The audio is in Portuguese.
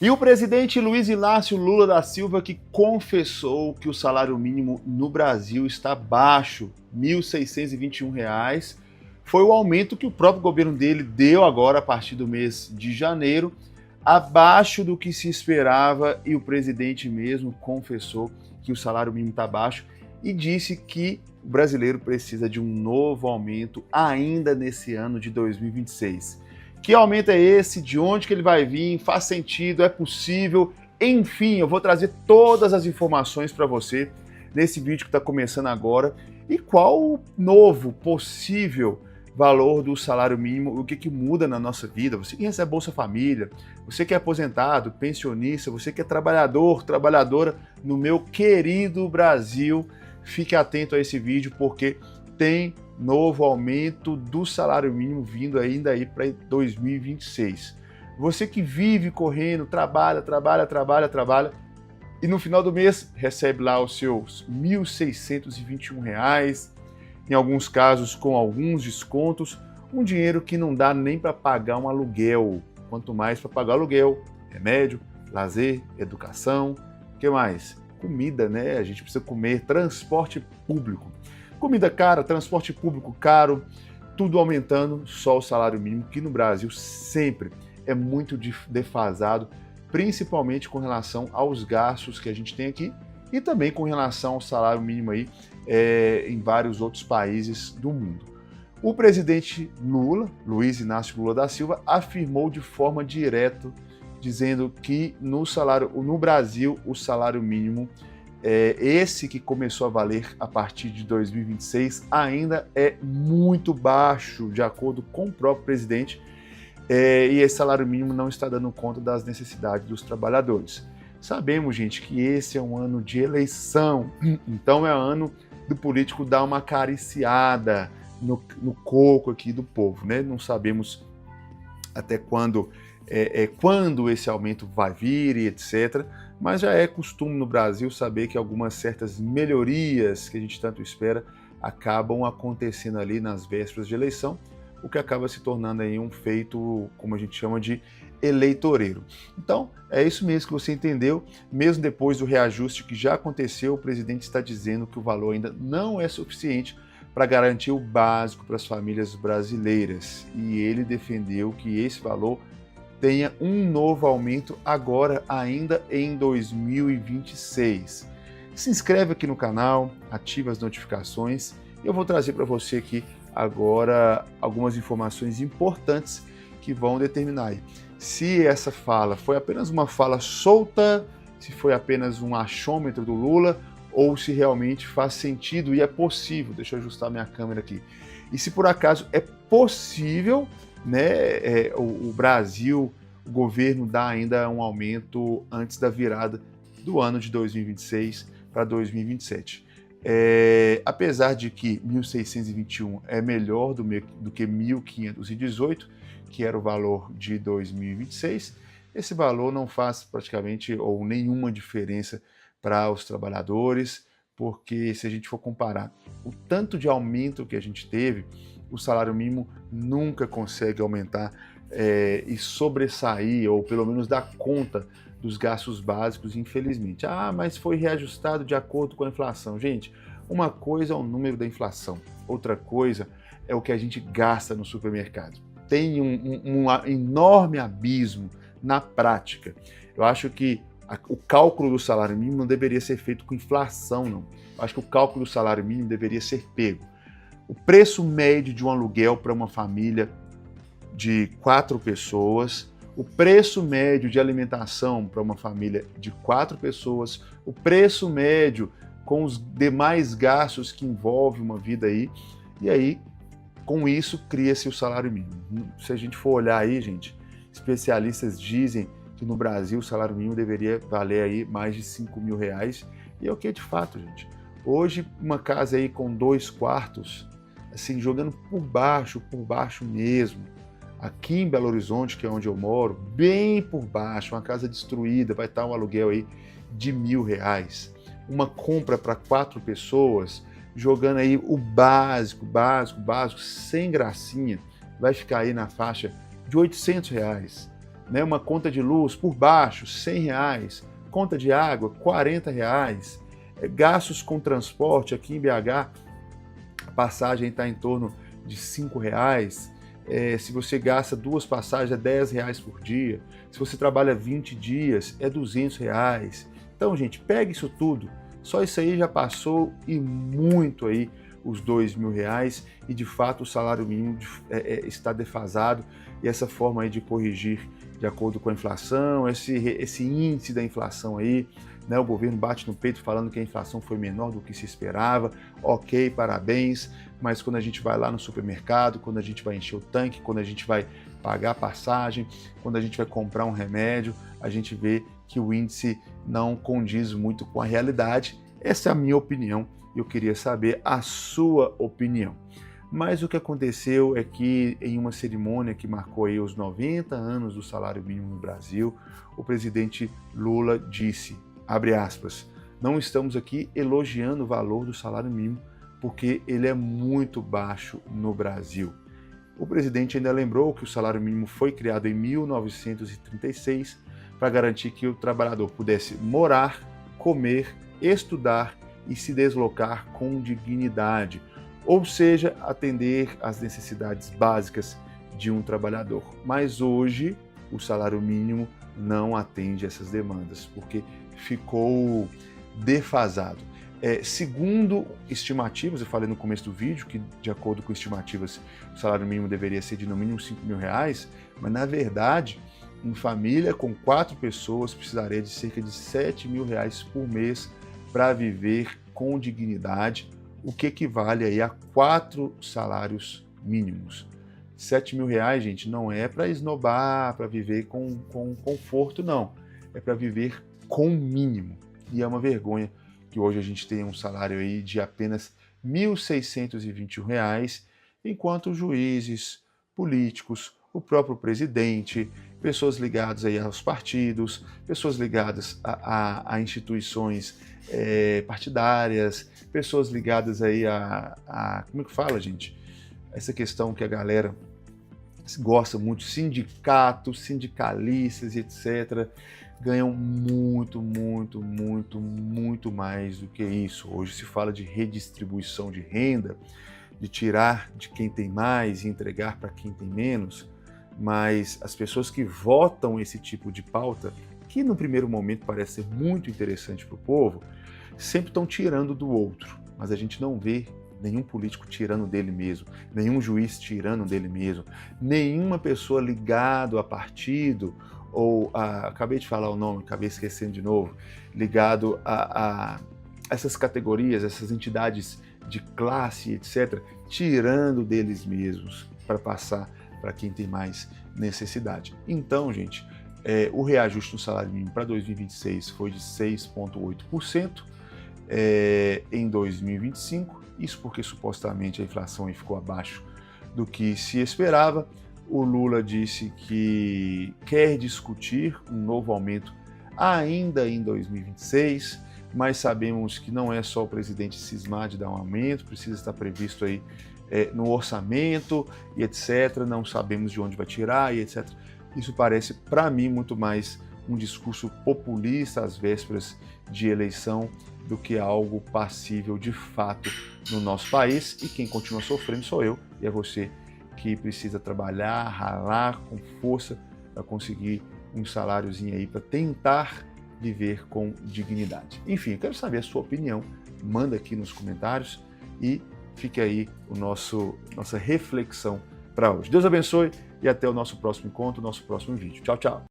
E o presidente Luiz Inácio Lula da Silva que confessou que o salário mínimo no Brasil está baixo, R$ 1.621, foi o aumento que o próprio governo dele deu agora a partir do mês de janeiro, abaixo do que se esperava, e o presidente mesmo confessou que o salário mínimo está baixo e disse que o brasileiro precisa de um novo aumento ainda nesse ano de 2026. Que aumento é esse? De onde que ele vai vir? Faz sentido? É possível? Enfim, eu vou trazer todas as informações para você nesse vídeo que está começando agora. E qual o novo possível valor do salário mínimo, o que muda na nossa vida? Você que recebe Bolsa Família, você que é aposentado, pensionista, você que é trabalhador, trabalhadora no meu querido Brasil, fique atento a esse vídeo porque tem novo aumento do salário mínimo vindo ainda aí para 2026. Você que vive correndo, trabalha e no final do mês recebe lá os seus R$ 1.621, em alguns casos com alguns descontos, um dinheiro que não dá nem para pagar um aluguel, quanto mais para pagar aluguel, remédio, lazer, educação, o que mais? Comida, né? A gente precisa comer, transporte público. Comida cara, transporte público caro, tudo aumentando, só o salário mínimo, que no Brasil sempre é muito defasado, principalmente com relação aos gastos que a gente tem aqui e também com relação ao salário mínimo aí em vários outros países do mundo. O presidente Lula, Luiz Inácio Lula da Silva, afirmou de forma direta, dizendo que no Brasil o salário mínimo esse que começou a valer a partir de 2026 ainda é muito baixo, de acordo com o próprio presidente, e esse salário mínimo não está dando conta das necessidades dos trabalhadores. Sabemos, gente, que esse é um ano de eleição, então é ano do político dar uma acariciada no coco aqui do povo, né? Não sabemos até quando esse aumento vai vir e etc., mas já é costume no Brasil saber que algumas certas melhorias que a gente tanto espera acabam acontecendo ali nas vésperas de eleição, o que acaba se tornando aí um feito, como a gente chama de eleitoreiro. Então, é isso mesmo que você entendeu. Mesmo depois do reajuste que já aconteceu, o presidente está dizendo que o valor ainda não é suficiente para garantir o básico para as famílias brasileiras. E ele defendeu que esse valor tenha um novo aumento agora, ainda em 2026. Se inscreve aqui no canal, ativa as notificações e eu vou trazer para você aqui agora algumas informações importantes que vão determinar aí se essa fala foi apenas uma fala solta, se foi apenas um achômetro do Lula ou se realmente faz sentido e é possível. Deixa eu ajustar minha câmera aqui. E se por acaso é possível, né, o Brasil, o governo dá ainda um aumento antes da virada do ano de 2026 para 2027. Apesar de que 1.621 é melhor do que 1.518, que era o valor de 2026, esse valor não faz praticamente ou nenhuma diferença para os trabalhadores, porque se a gente for comparar o tanto de aumento que a gente teve, o salário mínimo nunca consegue aumentar e sobressair, ou pelo menos dar conta dos gastos básicos, infelizmente. Ah, mas foi reajustado de acordo com a inflação. Gente, uma coisa é o número da inflação, outra coisa é o que a gente gasta no supermercado. Tem um enorme abismo na prática. Eu acho que o cálculo do salário mínimo não deveria ser feito com inflação, não. Eu acho que o cálculo do salário mínimo deveria ser pego. O preço médio de um aluguel para uma família de 4 pessoas, o preço médio de alimentação para uma família de 4 pessoas, o preço médio com os demais gastos que envolve uma vida aí, e aí, com isso, cria-se o salário mínimo. Se a gente for olhar aí, gente, especialistas dizem que no Brasil o salário mínimo deveria valer aí mais de R$5.000, e é o que é de fato, gente. Hoje, uma casa aí com 2 quartos, assim, jogando por baixo mesmo, aqui em Belo Horizonte, que é onde eu moro, bem por baixo, uma casa destruída, vai estar um aluguel aí de R$1.000. Uma compra para 4 pessoas, jogando aí o básico, sem gracinha, vai ficar aí na faixa de R$800. né? Uma conta de luz por baixo, R$100, conta de água, R$40, gastos com transporte aqui em BH, a passagem está em torno de R$5, se você gasta 2 passagens é R$10 por dia, se você trabalha 20 dias é R$200. Então, gente, pega isso tudo, só isso aí já passou e muito aí os R$2.000 e de fato o salário mínimo está defasado e essa forma aí de corrigir de acordo com a inflação, esse índice da inflação aí, né, o governo bate no peito falando que a inflação foi menor do que se esperava, ok, parabéns, mas quando a gente vai lá no supermercado, quando a gente vai encher o tanque, quando a gente vai pagar a passagem, quando a gente vai comprar um remédio, a gente vê que o índice não condiz muito com a realidade. Essa é a minha opinião, eu queria saber a sua opinião. Mas o que aconteceu é que em uma cerimônia que marcou aí os 90 anos do salário mínimo no Brasil, o presidente Lula disse, abre aspas, não estamos aqui elogiando o valor do salário mínimo porque ele é muito baixo no Brasil. O presidente ainda lembrou que o salário mínimo foi criado em 1936 para garantir que o trabalhador pudesse morar, comer, estudar e se deslocar com dignidade, ou seja, atender às necessidades básicas de um trabalhador. Mas hoje o salário mínimo não atende essas demandas, porque ficou defasado. Segundo estimativas, eu falei no começo do vídeo que, de acordo com estimativas, o salário mínimo deveria ser de no mínimo R$5.000, mas na verdade, uma família com 4 pessoas precisaria de cerca de R$7.000 por mês para viver com dignidade, o que equivale aí a 4 salários mínimos. R$7.000, gente, não é para esnobar, para viver com conforto, não. É para viver com o mínimo. E é uma vergonha que hoje a gente tenha um salário aí de apenas R$1.621, enquanto juízes, políticos, o próprio presidente, pessoas ligadas aí aos partidos, pessoas ligadas a instituições partidárias, pessoas ligadas aí como é que fala, gente? Essa questão que a galera gosta muito, sindicatos, sindicalistas, etc., ganham muito mais do que isso. Hoje se fala de redistribuição de renda, de tirar de quem tem mais e entregar para quem tem menos, mas as pessoas que votam esse tipo de pauta, que no primeiro momento parece ser muito interessante para o povo, sempre estão tirando do outro, mas a gente não vê nenhum político tirando dele mesmo, nenhum juiz tirando dele mesmo, nenhuma pessoa ligada a partido, ou acabei de falar o nome, acabei esquecendo de novo, ligado a essas categorias, essas entidades de classe, etc., tirando deles mesmos para passar para quem tem mais necessidade. Então, gente, o reajuste no salário mínimo para 2026 foi de 6,8%, em 2025, isso porque supostamente a inflação aí ficou abaixo do que se esperava. O Lula disse que quer discutir um novo aumento ainda em 2026, mas sabemos que não é só o presidente cismar de dar um aumento, precisa estar previsto aí no orçamento e etc. Não sabemos de onde vai tirar e etc. Isso parece, para mim, muito mais um discurso populista às vésperas de eleição do que algo passível de fato no nosso país. E quem continua sofrendo sou eu e é você que precisa trabalhar, ralar com força para conseguir um saláriozinho aí para tentar viver com dignidade. Enfim, eu quero saber a sua opinião, manda aqui nos comentários e fique aí nossa reflexão para hoje. Deus abençoe e até o nosso próximo encontro, nosso próximo vídeo. Tchau, tchau!